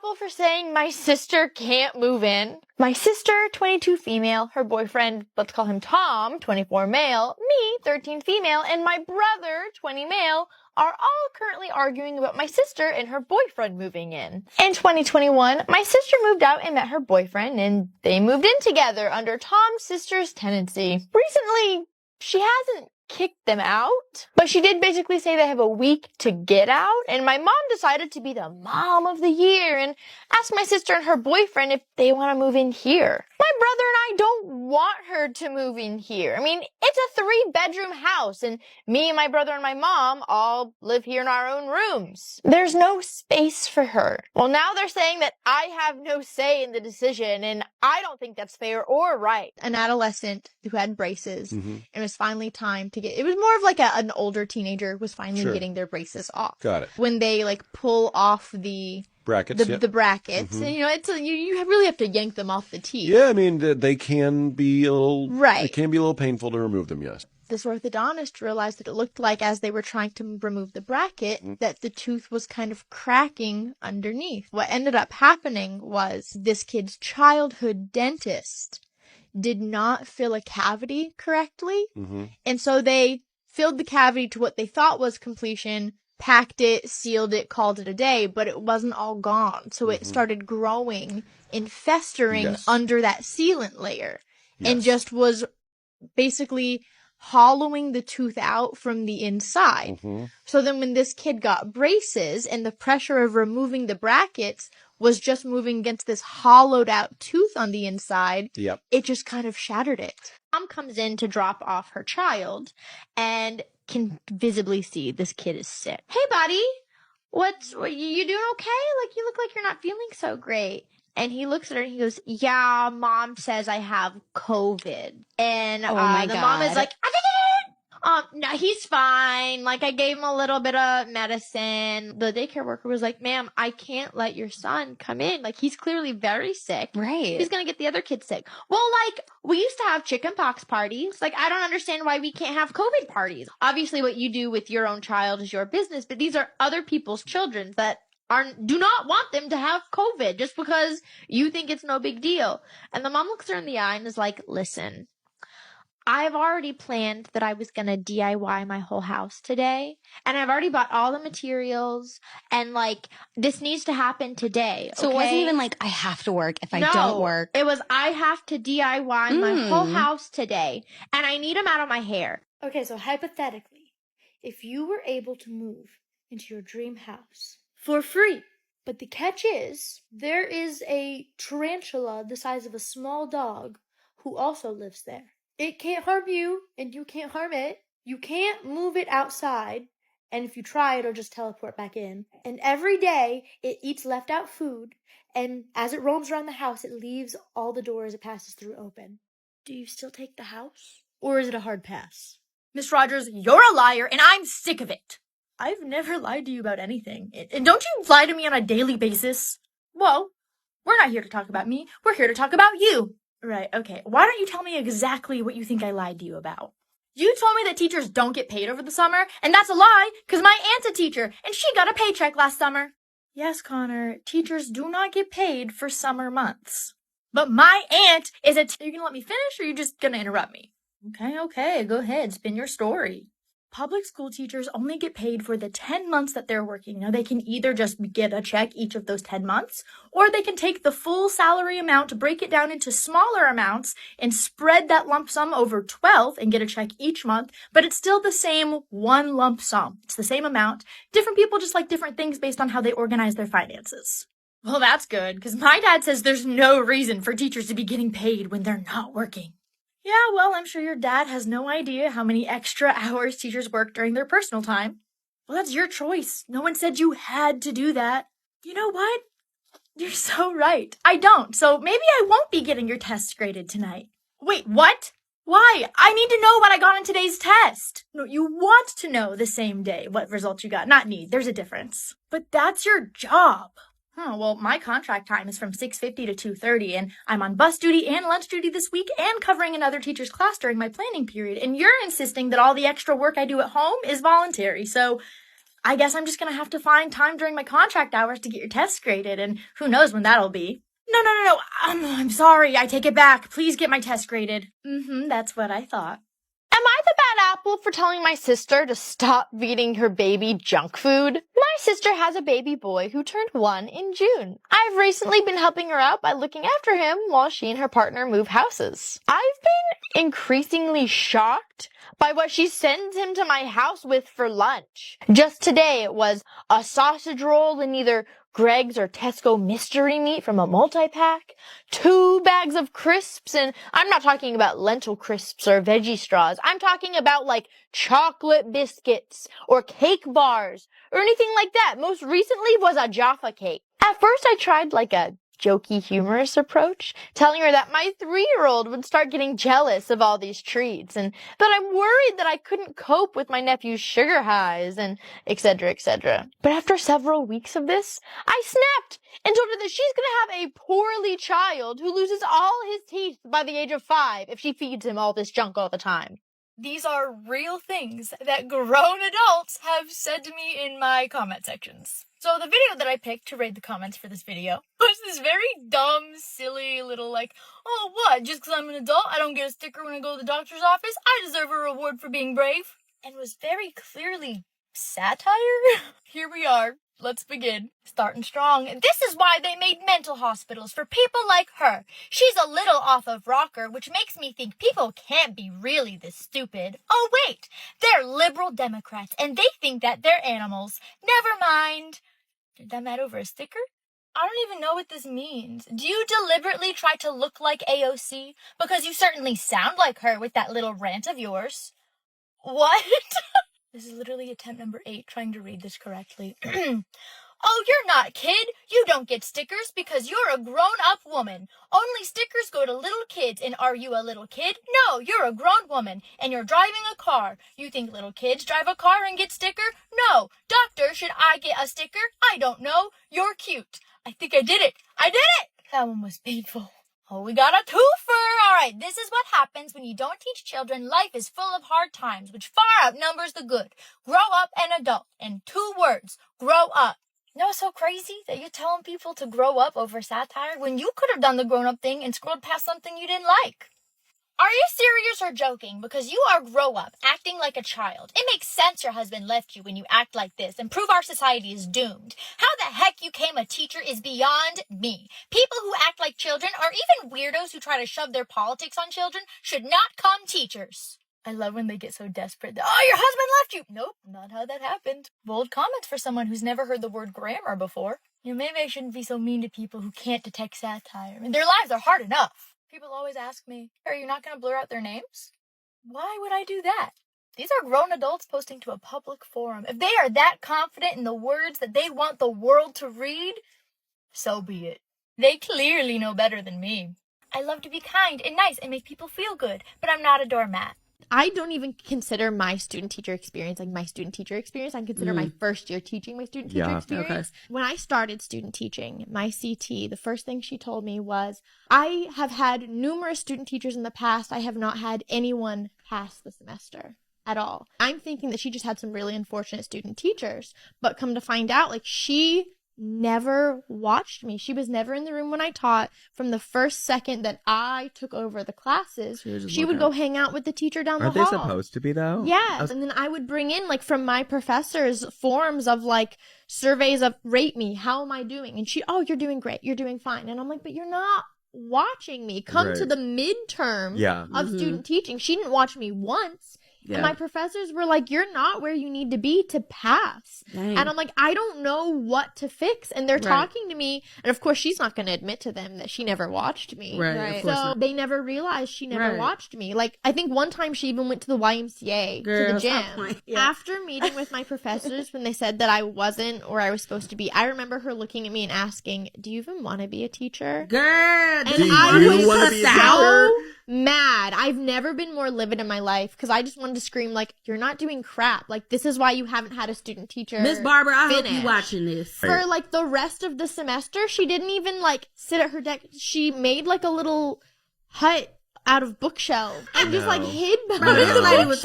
couple for saying my sister can't move in. My sister, 22 female, her boyfriend, let's call him Tom, 24 male, me, 13 female, and my brother, 20 male, are all currently arguing about my sister and her boyfriend moving in. In 2021, my sister moved out and met her boyfriend, and they moved in together under Tom's sister's tenancy. Recently, she hasn't kicked them out, but she did basically say they have a week to get out, and my mom decided to be the mom of the year and asked my sister and her boyfriend if they want to move in here. My brother and I don't want her to move in here. I mean, it's a 3-bedroom house, and me and my brother and my mom all live here in our own rooms. There's no space for her. Well, now they're saying that I have no say in the decision, and I don't think that's fair or right. An adolescent who had braces, and it was finally time to get, it was more of like an older teenager was finally getting their braces off. Got it. When they like pull off the brackets, the brackets, and you know, it's you really have to yank them off the teeth. Yeah, I mean, they can be a little, right. It can be a little painful to remove them, yes. This orthodontist realized that it looked like as they were trying to remove the bracket, that the tooth was kind of cracking underneath. What ended up happening was this kid's childhood dentist did not fill a cavity correctly. And so they filled the cavity to what they thought was completion, packed it, sealed it, called it a day, but it wasn't all gone. So it started growing and festering under that sealant layer and just was basically hollowing the tooth out from the inside. So then when this kid got braces and the pressure of removing the brackets was just moving against this hollowed out tooth on the inside, it just kind of shattered it. Mom comes in to drop off her child and can visibly see this kid is sick. Hey, buddy, you doing okay? Like, you look like you're not feeling so great. And he looks at her and he goes, yeah, mom says I have COVID. And oh my the God. mom is like, no, he's fine. Like, I gave him a little bit of medicine. The daycare worker was like, ma'am, I can't let your son come in. Like, he's clearly very sick. Right. He's going to get the other kids sick. Well, like, we used to have chickenpox parties. Like, I don't understand why we can't have COVID parties. Obviously, what you do with your own child is your business, but these are other people's children that do not want them to have COVID just because you think it's no big deal. And the mom looks her in the eye and is like, listen, I've already planned that I was going to DIY my whole house today, and I've already bought all the materials, and like, this needs to happen today. So it wasn't even like, I have to work if I don't work. It was, I have to DIY my whole house today, and I need them out of my hair. Okay, so hypothetically, if you were able to move into your dream house for free, but the catch is, there is a tarantula the size of a small dog who also lives there. It can't harm you, and you can't harm it. You can't move it outside, and if you try, it'll just teleport back in. And every day, it eats left-out food, and as it roams around the house, it leaves all the doors it passes through open. Do you still take the house? Or is it a hard pass? Miss Rogers, you're a liar, and I'm sick of it. I've never lied to you about anything. And don't you lie to me on a daily basis? Well, we're not here to talk about me. We're here to talk about you. Right, okay. Why don't you tell me exactly what you think I lied to you about? You told me that teachers don't get paid over the summer, and that's a lie, because my aunt's a teacher, and she got a paycheck last summer. Yes, Connor, teachers do not get paid for summer months. But my aunt is are you gonna let me finish, or are you just gonna interrupt me? Okay, go ahead, spin your story. Public school teachers only get paid for the 10 months that they're working. Now, they can either just get a check each of those 10 months, or they can take the full salary amount, break it down into smaller amounts, and spread that lump sum over 12 and get a check each month, but it's still the same one lump sum. It's the same amount. Different people just like different things based on how they organize their finances. Well, that's good, because my dad says there's no reason for teachers to be getting paid when they're not working. Yeah, well, I'm sure your dad has no idea how many extra hours teachers work during their personal time. Well, that's your choice. No one said you had to do that. You know what? You're so right. I don't, so maybe I won't be getting your test graded tonight. Wait, what? Why? I need to know what I got on today's test. No, you want to know the same day what results you got, not need. There's a difference. But that's your job. Oh, well, my contract time is from 6:50 to 2:30, and I'm on bus duty and lunch duty this week and covering another teacher's class during my planning period, and you're insisting that all the extra work I do at home is voluntary, so I guess I'm just gonna have to find time during my contract hours to get your tests graded, and who knows when that'll be. No. I'm sorry. I take it back. Please get my test graded. That's what I thought. Am I the bad apple for telling my sister to stop feeding her baby junk food? My sister has a baby boy who turned 1 in June. I've recently been helping her out by looking after him while she and her partner move houses. I've been increasingly shocked by what she sends him to my house with for lunch. Just today it was a sausage roll in either Greg's or Tesco mystery meat from a multi-pack, 2 bags of crisps, and I'm not talking about lentil crisps or veggie straws. I'm talking about like chocolate biscuits or cake bars or anything like that. Most recently was a Jaffa cake. At first I tried like a jokey, humorous approach, telling her that my 3-year-old would start getting jealous of all these treats, and that I'm worried that I couldn't cope with my nephew's sugar highs, and etc., etc. But after several weeks of this, I snapped and told her that she's gonna have a poorly child who loses all his teeth by the age of 5 if she feeds him all this junk all the time. These are real things that grown adults have said to me in my comment sections. So the video that I picked to read the comments for this video was this very dumb, silly little like, oh what, just because I'm an adult, I don't get a sticker when I go to the doctor's office, I deserve a reward for being brave. And was very clearly satire. Here we are. Let's begin. Starting strong. This is why they made mental hospitals for people like her. She's a little off of rocker, which makes me think people can't be really this stupid. Oh wait, they're liberal Democrats and they think that they're animals. Never mind. Did that mad over a sticker? I don't even know what this means. Do you deliberately try to look like AOC? Because you certainly sound like her with that little rant of yours. What? This is literally attempt number 8 trying to read this correctly. Oh, you're not, kid. You don't get stickers because you're a grown-up woman. Only stickers go to little kids, and are you a little kid? No, you're a grown woman, and you're driving a car. You think little kids drive a car and get sticker? No. Doctor, should I get a sticker? I don't know. You're cute. I think I did it. I did it! That one was painful. Oh, we got a twofer! Alright, this is what happens when you don't teach children life is full of hard times, which far outnumbers the good. Grow up and adult. In 2 words, grow up. You know what's so crazy? That you're telling people to grow up over satire when you could have done the grown-up thing and scrolled past something you didn't like. Are you serious or joking? Because you are grow up, acting like a child. It makes sense your husband left you when you act like this and prove our society is doomed. How the heck you came a teacher is beyond me. People who act like children, or even weirdos who try to shove their politics on children, should not come teachers. I love when they get so desperate that, oh, your husband left you. Nope, not how that happened. Bold comments for someone who's never heard the word grammar before. You know, maybe I shouldn't be so mean to people who can't detect satire. I mean, their lives are hard enough. People always ask me, are you not going to blur out their names? Why would I do that? These are grown adults posting to a public forum. If they are that confident in the words that they want the world to read, so be it. They clearly know better than me. I love to be kind and nice and make people feel good, but I'm not a doormat. I don't even consider my student-teacher experience like my student-teacher experience. I consider my first year teaching my student-teacher experience. Okay. When I started student teaching, my CT, the first thing she told me was, I have had numerous student teachers in the past. I have not had anyone pass the semester at all. I'm thinking that she just had some really unfortunate student teachers, but come to find out, like, she never watched me. She was never in the room when I taught. From the first second that I took over the classes, she would go hang out with the teacher down the hall. Aren't they supposed to be, though? Yes. And then I would bring in, like, from my professors, forms of, like, surveys of rate me. How am I doing? And she, oh, you're doing great. You're doing fine. And I'm like, but you're not watching me. Come to the midterm of student teaching. She didn't watch me once. Yeah. And my professors were like, you're not where you need to be to pass. Dang. And I'm like, I don't know what to fix. And they're talking to me. And of course, she's not going to admit to them that she never watched me. Right. So they never realized she never watched me. Like, I think one time she even went to the YMCA, to the gym. After meeting with my professors, when they said that I wasn't where I was supposed to be, I remember her looking at me and asking, do you even want to be a teacher? Girl, and I was so mad. I've never been more livid in my life because I just wanted to scream, like, you're not doing crap. Like, this is why you haven't had a student teacher. Miss Barbara, I hope you watching this. For, like, the rest of the semester, she didn't even, like, sit at her desk. She made, like, a little hut out of bookshelves and just, like, hid behind the bookshelves.